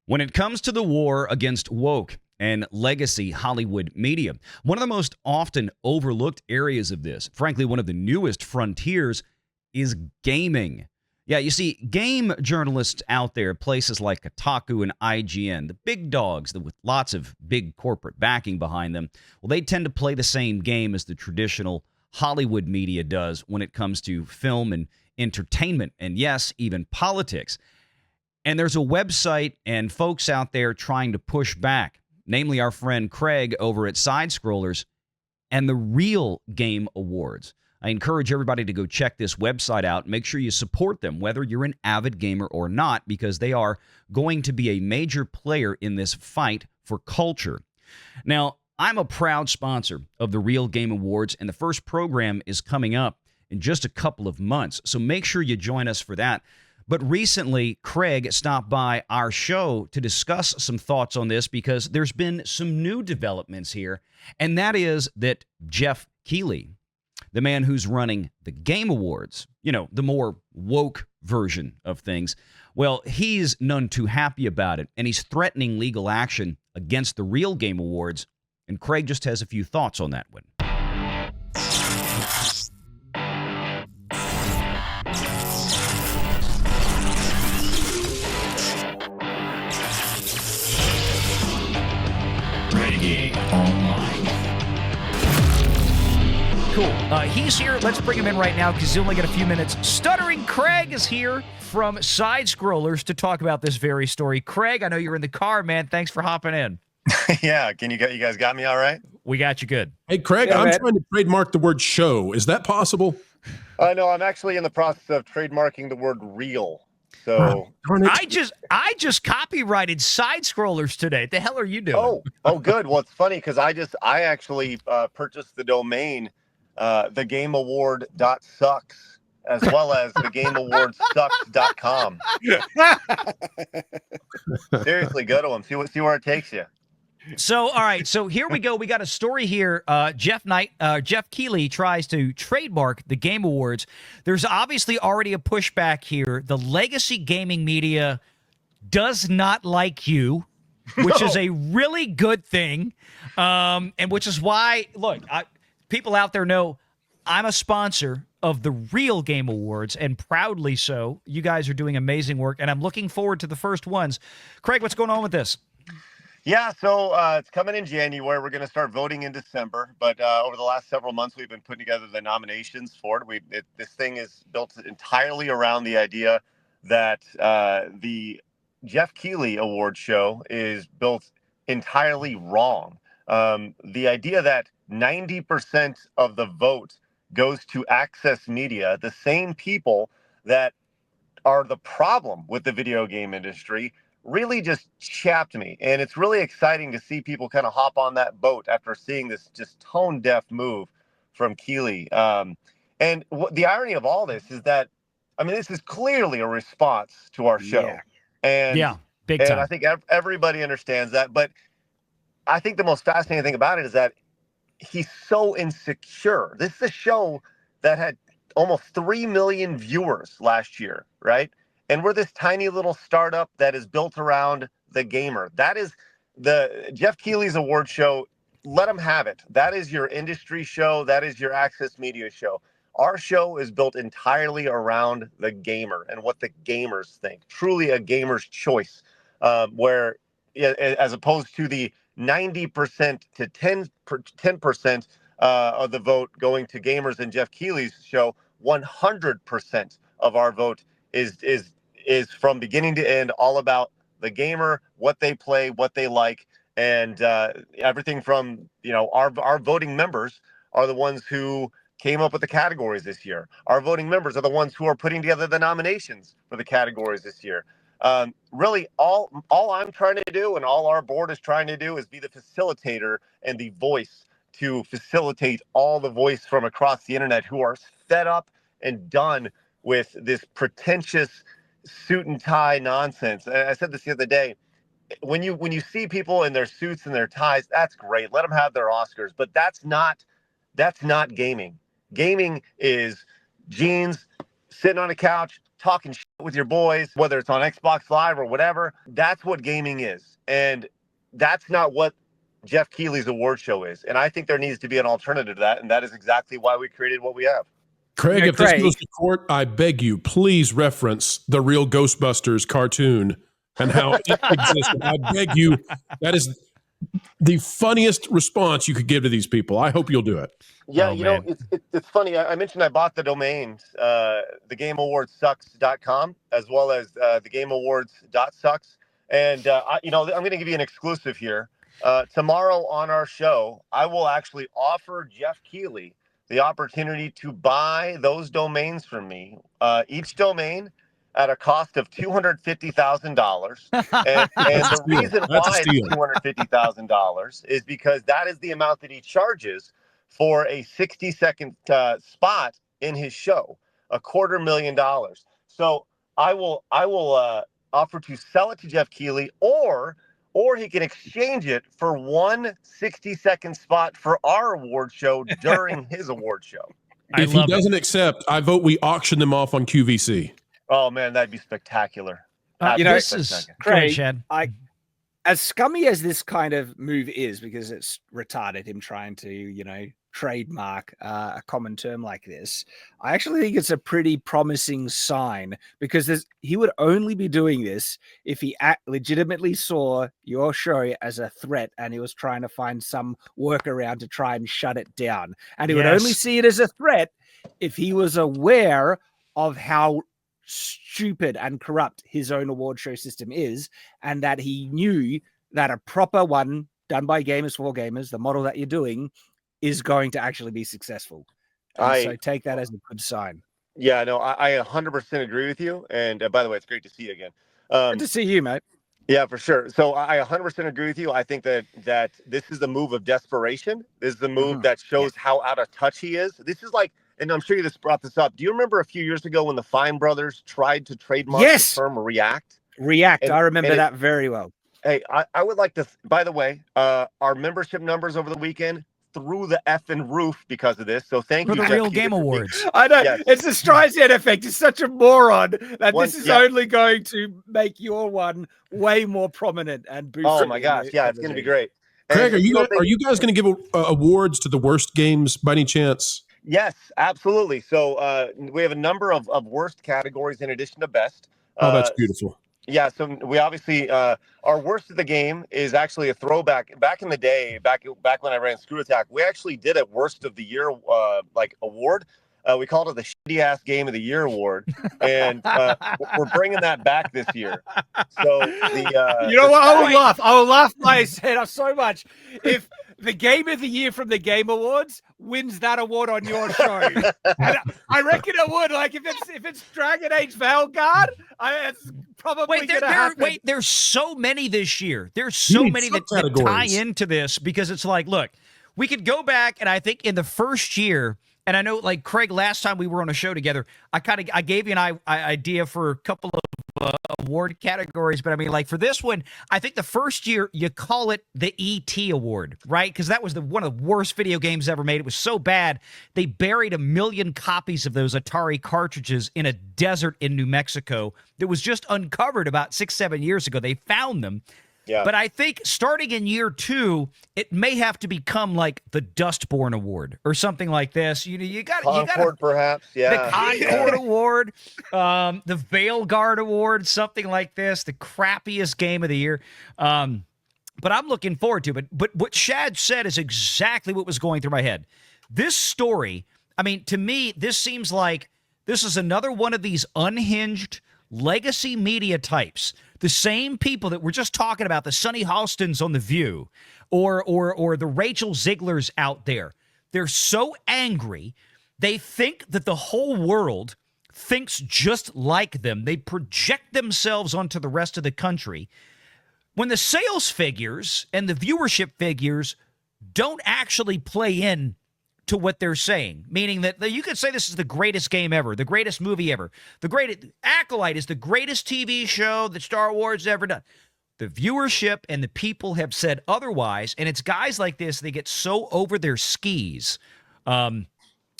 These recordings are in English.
When it comes to the war against woke and legacy Hollywood media, one of the most often overlooked areas of this, frankly, one of the newest frontiers, is gaming. Yeah, you see, game journalists out there, places like Kotaku and IGN, the big dogs with lots of big corporate backing behind them, well, they tend to play the same game as the traditional Hollywood media does when it comes to film and entertainment, and yes, even politics. And there's a website and folks out there trying to push back, namely our friend Craig over at Side Scrollers and the Real Game Awards. I encourage everybody to go check this website out. Make sure you support them, whether you're an avid gamer or not, because they are going to be a major player in this fight for culture. Now, I'm a proud sponsor of the Real Game Awards, and the first program is coming up in just a couple of months. So make sure you join us for that. But recently, Craig stopped by our show to discuss some thoughts on this because there's been some new developments here, and that is that Geoff Keighley, the man who's running the Game Awards, you know, the more woke version of things, well, he's none too happy about it, and he's threatening legal action against the Real Game Awards, and Craig just has a few thoughts on that one. Cool. He's here. Let's bring him in right now because he's only got a few minutes. Stuttering Craig is here from Side Scrollers to talk about this very story. Craig, I know you're in the car, man. Thanks for hopping in. Yeah. You guys got me all right? We got you good. Hey, Craig, Yeah, I'm man. trying to trademark the word show. Is that possible? No, I'm actually in the process of trademarking the word real. So Darn it. I just copyrighted Side Scrollers today. The hell are you doing? oh, good. Well, it's funny because I actually purchased the domain thegameaward.sucks as well as thegameawardsucks.com. Seriously, go to them. See where it takes you. So, all right. So here we go. We got a story here. Geoff Keighley tries to trademark the Game Awards. There's obviously already a pushback here. The legacy gaming media does not like you, which is a really good thing. And which is why, look, people out there know I'm a sponsor of the Real Game Awards, and proudly so. You guys are doing amazing work, and I'm looking forward to the first ones. Craig, what's going on with this? Yeah, so it's coming in January. We're going to start voting in December. But over the last several months, we've been putting together the nominations for it. This thing is built entirely around the idea that the Geoff Keighley Award show is built entirely wrong. The idea that 90% of the vote goes to Access Media, the same people that are the problem with the video game industry, really just chapped me. And it's really exciting to see people kind of hop on that boat after seeing this just tone deaf move from Keighley. And the irony of all this is that, I mean, this is clearly a response to our show. Yeah. Big time. And I think everybody understands that. But I think the most fascinating thing about it is that he's so insecure. This is a show that had almost 3 million viewers last year, right? And we're this tiny little startup that is built around the gamer. That is the Geoff Keighley's award show. Let him have it. That is your industry show. That is your Access Media show. Our show is built entirely around the gamer and what the gamers think. Truly a gamer's choice, where as opposed to the 90% to 10% of the vote going to gamers in Geoff Keighley's show, 100% of our vote is from beginning to end all about the gamer, what they play, what they like, and everything from, our voting members are the ones who came up with the categories this year. Our voting members are the ones who are putting together the nominations for the categories this year. Really, all I'm trying to do and all our board is trying to do is be the facilitator and the voice to facilitate all the voice from across the internet who are fed up and done with this pretentious suit and tie nonsense. And I said this the other day. When you see people in their suits and their ties, that's great. Let them have their Oscars, but that's not gaming. Gaming is jeans, sitting on a couch, talking shit with your boys, whether it's on Xbox Live or whatever. That's what gaming is. And that's not what Geoff Keighley's award show is. And I think there needs to be an alternative to that. And that is exactly why we created what we have. Craig, if Craig. this goes to court, I beg you, please reference the real Ghostbusters cartoon and how it existed. I beg you. That is the funniest response you could give to these people. I hope you'll do it. Yeah, Oh, man. it's funny. I mentioned I bought the domains, thegameawardssucks.com, as well as thegameawards.sucks. And, I'm going to give you an exclusive here. Tomorrow on our show, I will actually offer Geoff Keighley the opportunity to buy those domains from me, each domain at a cost of $250,000. And the reason why it's $250,000 is because that is the amount that he charges for a 60-second spot in his show, $250,000. So I will offer to sell it to Geoff Keighley, or he can exchange it for one 60-second spot for our award show during his award show. If he doesn't accept, I vote we auction them off on QVC. Oh man, that'd be spectacular. This is Craig, Chad. As scummy as this kind of move is, because it's retarded, him trying to, trademark a common term like this, I actually think it's a pretty promising sign, because he would only be doing this if he legitimately saw your show as a threat and he was trying to find some workaround to try and shut it down. And he would only see it as a threat if he was aware of how stupid and corrupt his own award show system is, and that he knew that a proper one done by gamers for gamers, the model that you're doing, is going to actually be successful. So take that as a good sign. Yeah, no, I 100% agree with you. And by the way, it's great to see you again. Good to see you, mate. Yeah, for sure. So I 100% agree with you. I think that this is a move of desperation. This is the move that shows how out of touch he is. This is like, and I'm sure you just brought this up. Do you remember a few years ago when the Fine brothers tried to trademark the term React? React. I remember that very well. Hey, I would like to, by the way, our membership numbers over the weekend through the effing roof because of this. So thank you for the Real Game Awards. I know. Yes. It's the Streisand effect. It's such a moron that this is only going to make your one way more prominent and boost. Oh my gosh. Yeah, it's going to be great. Craig, are you guys going to give awards to the worst games by any chance? Yes, absolutely. So we have a number of worst categories in addition to best. Oh, that's beautiful. Yeah, so we obviously our worst of the game is actually a throwback. Back in the day, back when I ran Screw Attack, we actually did a worst of the year award. We called it the shitty ass game of the year award, and we're bringing that back this year. So I will laugh my head off so much if the game of the year from the Game Awards wins that award on your show. And I reckon it would. Like if it's DragonAge Veilguard, it's probably going to happen. Wait, there's so many this year. There's so many that tie into this, because it's like, look, we could go back, and I think in the first year, and I know, like Craig, last time we were on a show together, I gave you an idea for a couple of award categories, but I mean, like for this one, I think the first year you call it the ET award, right? Because that was one of the worst video games ever made. It was so bad they buried 1 million copies of those Atari cartridges in a desert in New Mexico that was just uncovered about 6-7 years ago. They found them. Yeah. But I think starting in year 2, it may have to become like the Dustborn Award or something like this. You got Concord, perhaps. Yeah. The Concord Award, the Veilguard Award, something like this. The crappiest game of the year. But I'm looking forward to it. But what Shad said is exactly what was going through my head. This story, I mean, to me, this seems like this is another one of these unhinged legacy media types, the same people that we're just talking about, the Sonny Halstons on The View, or the Rachel Ziegler's out there. They're so angry, they think that the whole world thinks just like them. They project themselves onto the rest of the country, when the sales figures and the viewership figures don't actually play in to what they're saying, meaning that you could say this is the greatest game ever, the greatest movie ever, the greatest Acolyte is the greatest TV show that Star Wars ever done. The viewership and the people have said otherwise, and it's guys like this, they get so over their skis, and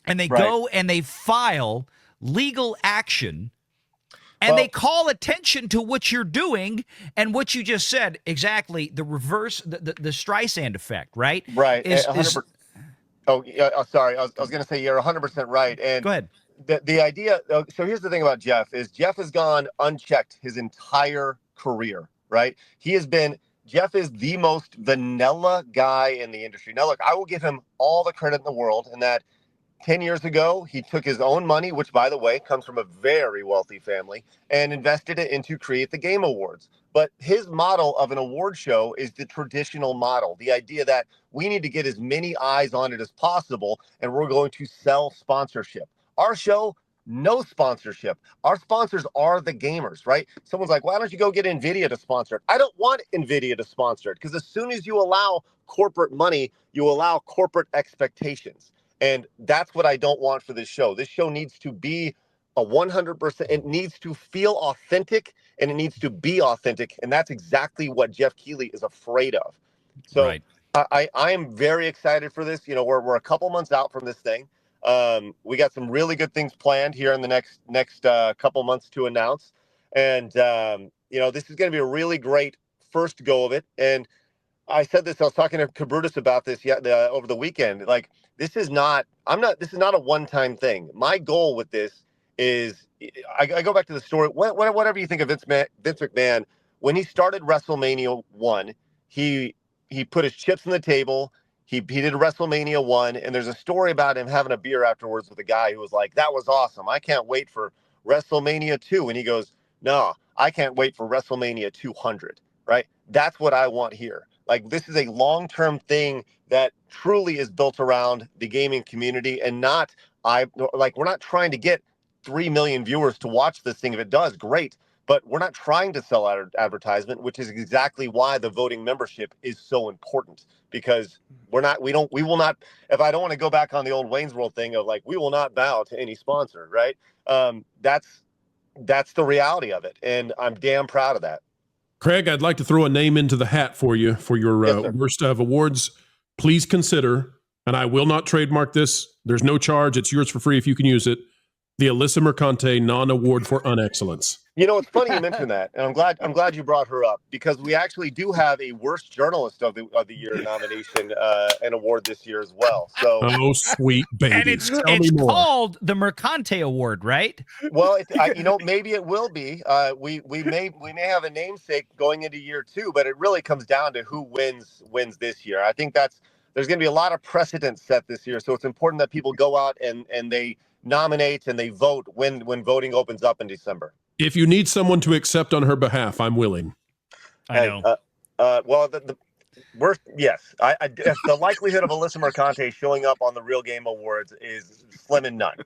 they go and they file legal action And they call attention to what you're doing and what you just said. Exactly. The reverse, the Streisand effect, right? Right. 100%. Sorry. I was going to say you're 100% right. And go ahead. The idea, so here's the thing about Geoff is Geoff has gone unchecked his entire career, right? Geoff is the most vanilla guy in the industry. Now, look, I will give him all the credit in the world in that 10 years ago, he took his own money, which, by the way, comes from a very wealthy family, and invested it into Create the Game Awards. But his model of an award show is the traditional model, the idea that we need to get as many eyes on it as possible, and we're going to sell sponsorship. Our show, no sponsorship. Our sponsors are the gamers, right? Someone's like, why don't you go get NVIDIA to sponsor it? I don't want NVIDIA to sponsor it because as soon as you allow corporate money, you allow corporate expectations. And that's what I don't want for this show. This show needs to be a 100%. It needs to feel authentic and it needs to be authentic. And that's exactly what Geoff Keighley is afraid of. So right. I am very excited for this. You know, we're a couple months out from this thing. We got some really good things planned here in the next couple months to announce. And, you know, this is going to be a really great first go of it. And I said this, I was talking to Kabrutus about this over the weekend. Like, this is not a one-time thing. My goal with this is, I go back to the story. Whatever you think of Vince McMahon, when he started WrestleMania 1, he put his chips on the table. He did WrestleMania 1, and there's a story about him having a beer afterwards with a guy who was like, that was awesome. I can't wait for WrestleMania 2. And he goes, no, I can't wait for WrestleMania 200, right? That's what I want here. Like, this is a long-term thing that truly is built around the gaming community and we're not trying to get 3 million viewers to watch this thing. If it does, great. But we're not trying to sell advertisement, which is exactly why the voting membership is so important, because we will not, if I don't want to go back on the old Wayne's World thing of like, we will not bow to any sponsor, right? That's the reality of it. And I'm damn proud of that. Craig, I'd like to throw a name into the hat for you for your worst of awards. Please consider, and I will not trademark this. There's no charge. It's yours for free if you can use it. The Alyssa Mercante non-award for unexcellence. You know, it's funny you mentioned that, and I'm glad you brought her up, because we actually do have a worst journalist of the year nomination and award this year as well. So, oh sweet baby, and it's called the Mercante Award, right? Well, maybe it will be. We may have a namesake going into year 2, but it really comes down to who wins this year. I think there's going to be a lot of precedent set this year, so it's important that people go out and they nominate and they vote when voting opens up in December. If you need someone to accept on her behalf, I'm willing. I know. Well, yes. The likelihood of Alyssa Mercante showing up on the Real Game Awards is slim and none.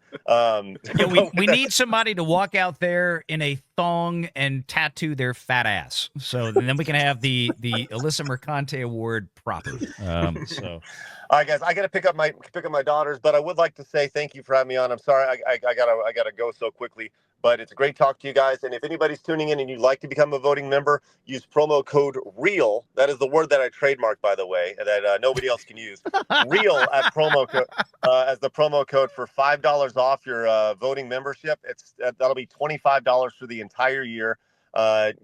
We need somebody to walk out there in a thong and tattoo their fat ass. So then we can have the Alyssa Mercante Award proper. So. All right, guys, I got to pick up my daughters, but I would like to say thank you for having me on. I'm sorry I gotta go so quickly, but it's a great talk to you guys. And if anybody's tuning in and you'd like to become a voting member, use promo code REAL. That is the word that I trademarked, by the way, that nobody else can use. REAL at promo code as the promo code for $5 off your voting membership. That'll be $25 for the entire year.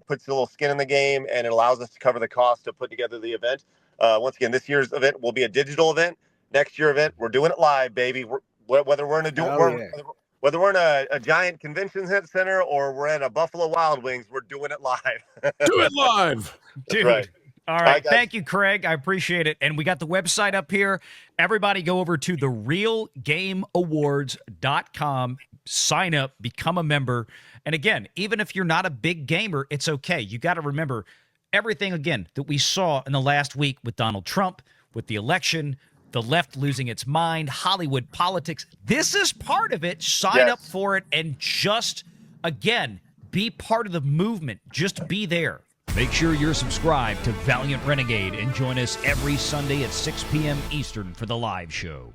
Puts a little skin in the game, and it allows us to cover the cost to put together the event. Once again, this year's event will be a digital event. Next year event, we're doing it live, baby. Whether we're in a giant convention center or we're at a Buffalo Wild Wings, we're doing it live. Do it live. Dude. Right. All right. Thank you, Craig. I appreciate it. And we got the website up here. Everybody go over to therealgameawards.com, sign up, become a member. And again, even if you're not a big gamer, it's okay. You got to remember everything, again, that we saw in the last week with Donald Trump, with the election, the left losing its mind, Hollywood politics. This is part of it. Sign up for it and just, again, be part of the movement. Just be there. Make sure you're subscribed to Valiant Renegade and join us every Sunday at 6 p.m. Eastern for the live show.